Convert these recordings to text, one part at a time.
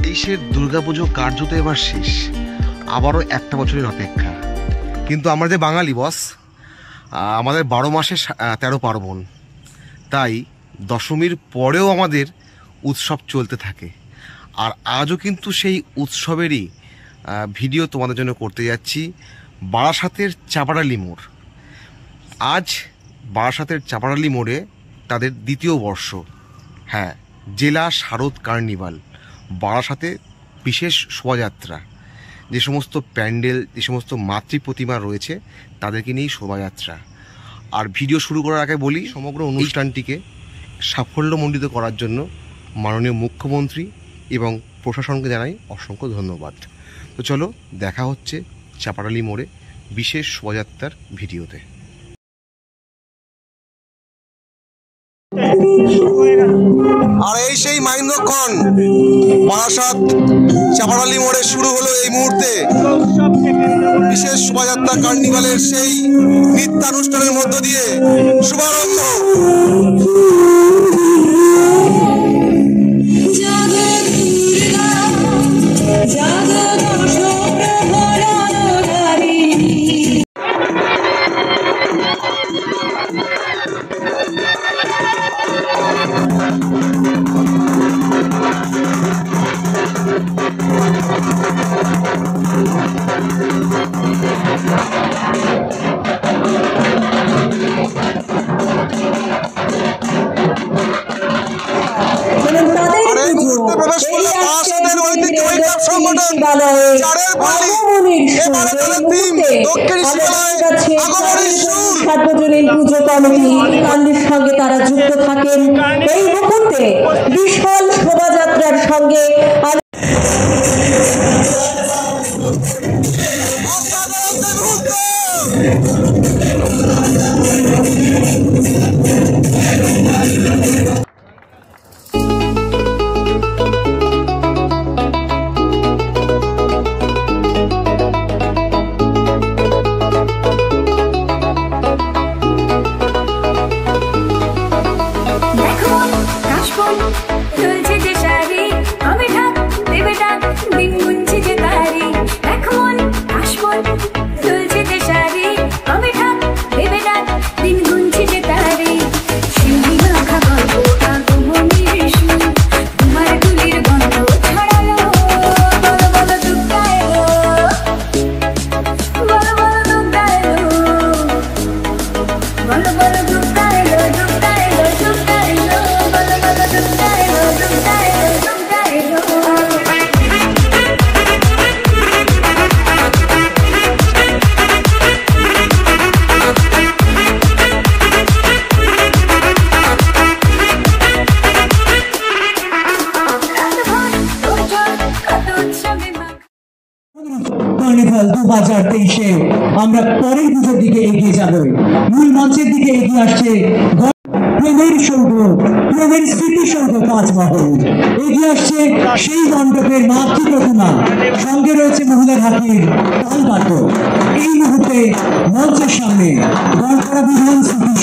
দেশের দুর্গাপুজো কার্যত এবার শেষ, আবারও একটা বছরের অপেক্ষা। কিন্তু আমরা যে বাঙালি বস, আমাদের 12 মাসে 13 পার্বণ, তাই দশমীর পরেও আমাদের উৎসব চলতে থাকে। আর আজও কিন্তু সেই উৎসবেরই ভিডিও তোমাদের জন্য করতে যাচ্ছি। বারাসাতের চাপাডালি মোড়, আজ বারাসাতের চাপাডালি মোড়ে তাদের দ্বিতীয় বর্ষ। হ্যাঁ, জেলা শারদ কার্নিভাল, বারাসাতে বিশেষ শোভাযাত্রা। যে সমস্ত প্যান্ডেল, যে সমস্ত মাতৃ প্রতিমা রয়েছে তাদেরকে নিয়েই শোভাযাত্রা। আর ভিডিও শুরু করার আগে বলি, সমগ্র অনুষ্ঠানটিকে সাফল্যমণ্ডিত করার জন্য মাননীয় মুখ্যমন্ত্রী এবং প্রশাসনকে জানাই অসংখ্য ধন্যবাদ। তো চলো দেখা হচ্ছে চাপাডালি মোড়ে বিশেষ শোভাযাত্রার ভিডিওতে। আর এই সেই মাইন্দ্রক্ষণ বারাসাত চাপাডালি মোড়ে শুরু হলো এই মুহূর্তে বিশেষ শোভাযাত্রা কার্নিভালের সেই নৃত্যানুষ্ঠানের মধ্য দিয়ে শুভারম্ভ। সার্বজনীন পুজো কমিটি কান্দির সঙ্গে তারা যুক্ত থাকেন। এই মুহূর্তে বিশাল শোভাযাত্রার সঙ্গে কার্নিভাল 2023-এ আমরা পরের পুজোর দিকে এগিয়ে যাব। মূল মঞ্চের দিকে এগিয়ে আসছে প্রেমের সৌধ, প্রেমের স্মৃতিসৌধ তাজমহল। এগিয়ে আসছে সেই মণ্ডপের মাতৃ প্রতিমা, সঙ্গে রয়েছে মহিলার হাতির তালবাদ্য। এই মুহূর্তে মঞ্চের সামনে গড়পাড়া বিধান স্মৃতি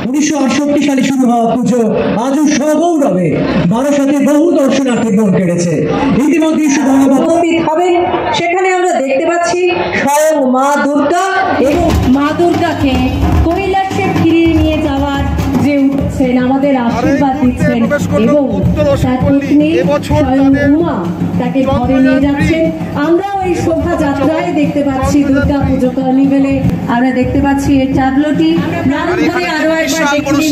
1968 সালে শুরু হওয়া পুজো আজও সগৌরবে বারাসাতে বহু দর্শনার্থী মন কেড়েছে। ইতিমধ্যে উপস্থিত হবেন, সেখানে আমরা দেখতে পাচ্ছি স্বয়ং মা দুর্গা এবং মা দুর্গাকে কৈলাসে ফিরিয়ে নিয়ে যাওয়ার যে উঠছেন, আমাদের আশীর্বাদ দিচ্ছেন এবং তার পত্নী স্বয়ং উমা তাকে ঘরে নিয়ে যাচ্ছেন। আমরাও এই শোভাযাত্রায় দেখতে পাচ্ছি দুর্গা পুজো কার্নিভেলে আমরা দেখতে পাচ্ছি এই ট্যাবলোটি নাম ধরে আরো একবার দেখি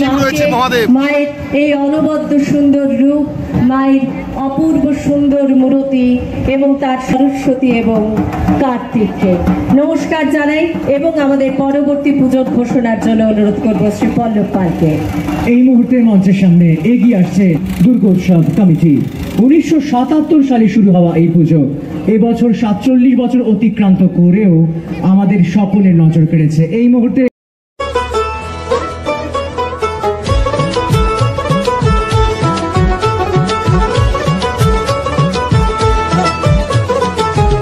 মায়ের এই অনবদ্য সুন্দর রূপ, মায়ের অপূর্ব সুন্দর মূর্তি এবং তার সরস্বতী এবং কার্তিককে নমস্কার জানাই এবং আমাদের পরবর্তী পুজোর ঘোষণার জন্য অনুরোধ করব শ্রী পল্লব পালকে। এই মুহূর্তে মঞ্চের সামনে এগিয়ে আসছে দুর্গোৎসব কমিটি। 1977 সালে শুরু হওয়া এই পুজো এবছর 47 বছর অতিক্রান্ত করেও আমাদের সকলের নজর কেড়েছে। এই মুহূর্তে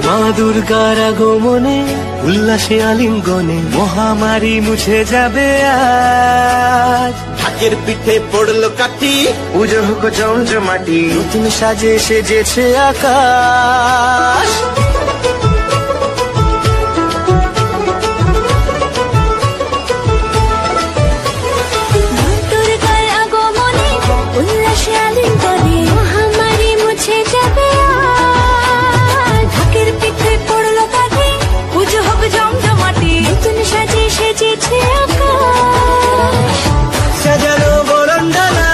মা দুর্গার আগমনে উল্লাসে আলিঙ্গনে মহামারী মুছে যাবে আজ। ঢাকের পিঠে পড়লো কাঠি, পুজো হোক জমজমাটি, নতুন সাজে সেজেছে আকাশ। দুর্গার আগমনে উল্লাসে আলিঙ্গনে মহামারী মুছে যাবে আজ। ঢাকের পিঠে পড়লো কাঠি, পুজো হোক জমজমাটি, নতুন সাজে সেজেছে আকাশ। সাজানো বরণডালা,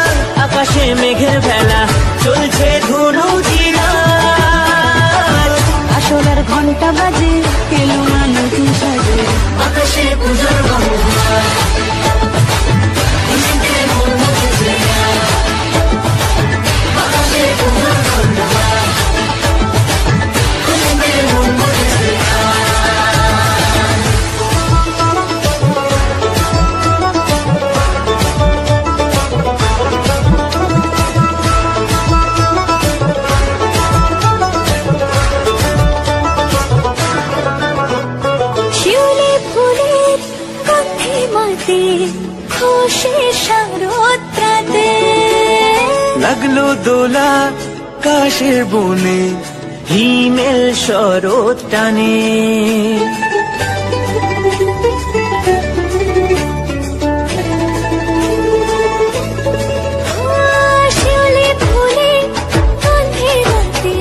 আকাশে মেঘের ভেলা, চলছে ধনু জিনাল। আসলার ঘন্টা বাজে, এলো না নতুন সাজে, আকাশে পুজোর বহর। শিউলি ফুলের গন্ধে মাতে, খুশি শারদরাতে। লাগলো দোলা কাশের বনে, হিমেল শরৎ টানে। শিউলি ফুলের গন্ধে মাতে,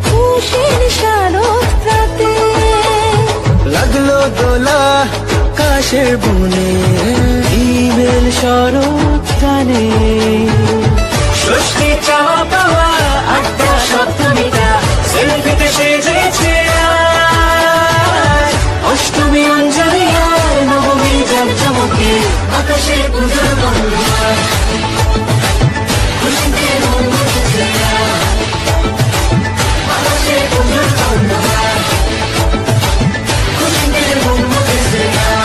খুশি শারদরাতে। লাগলো দোলা কাশের বনে, হিমেল শরৎ টানে। ষষ্ঠী চাওয়া পাওয়া আড্ডা সপ্তমীটা, সেলফিতে সেজেছে আজ। অষ্টমী অঞ্জলি আর নবমী জমজমকে, আকাশে পুজোর বন্দনা। খুশিতে মন মুছেছে আজ, আকাশে পুজোর বন্দনা। খুশিতে মন মুছেছে আজ।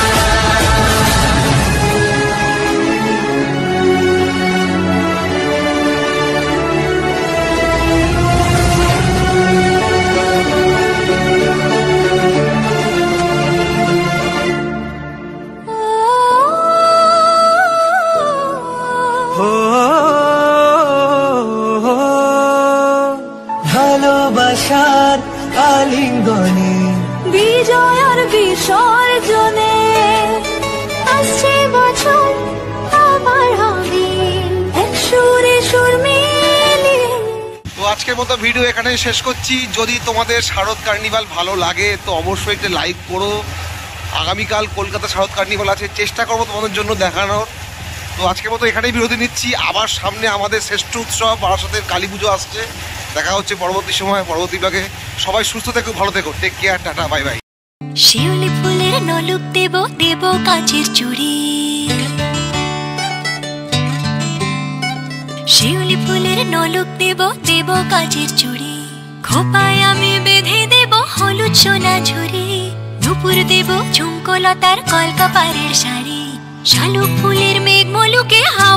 ভালোবাসার আলিঙ্গনে, বিজয় আর বিসর্জনে আসছে বছর আবার হবে এক সুরে সুর মিলিয়ে। তো আজকের মতো ভিডিও এখানেই শেষ করছি। যদি তোমাদের শারদ কার্নিভাল ভালো লাগে তো অবশ্যই একটা লাইক করো। আগামীকাল কলকাতা শারদ কার্নিভাল আছে, চেষ্টা করবো তোমাদের জন্য দেখানোর। তো আজকের মতো এখানেই বিরতি নিচ্ছি। আবার সামনে আমাদের শ্রেষ্ঠ উৎসব বারাসাতের কালী পুজো আসছে। দেখা হচ্ছে পরবর্তী সময়, পরবর্তী ব্লগে। সবাই সুস্থ থেকো, ভালো থেকো, টেক কেয়ার, টাটা, বাই বাই। শিউলি ফুলের নলুক দেব, দেব কাঁচের চুড়ি। শিউলি ফুলের নলুক দেব, দেব কাঁচের চুড়ি। খোপায় আমি বেঁধে দেব হলুদ সোনা ঝুরি। নুপুর দেব ঝুমকো লতার কলকাপাড়ের শাড়ি। শালুক ফুলের মেঘ মলুকে হাওয়া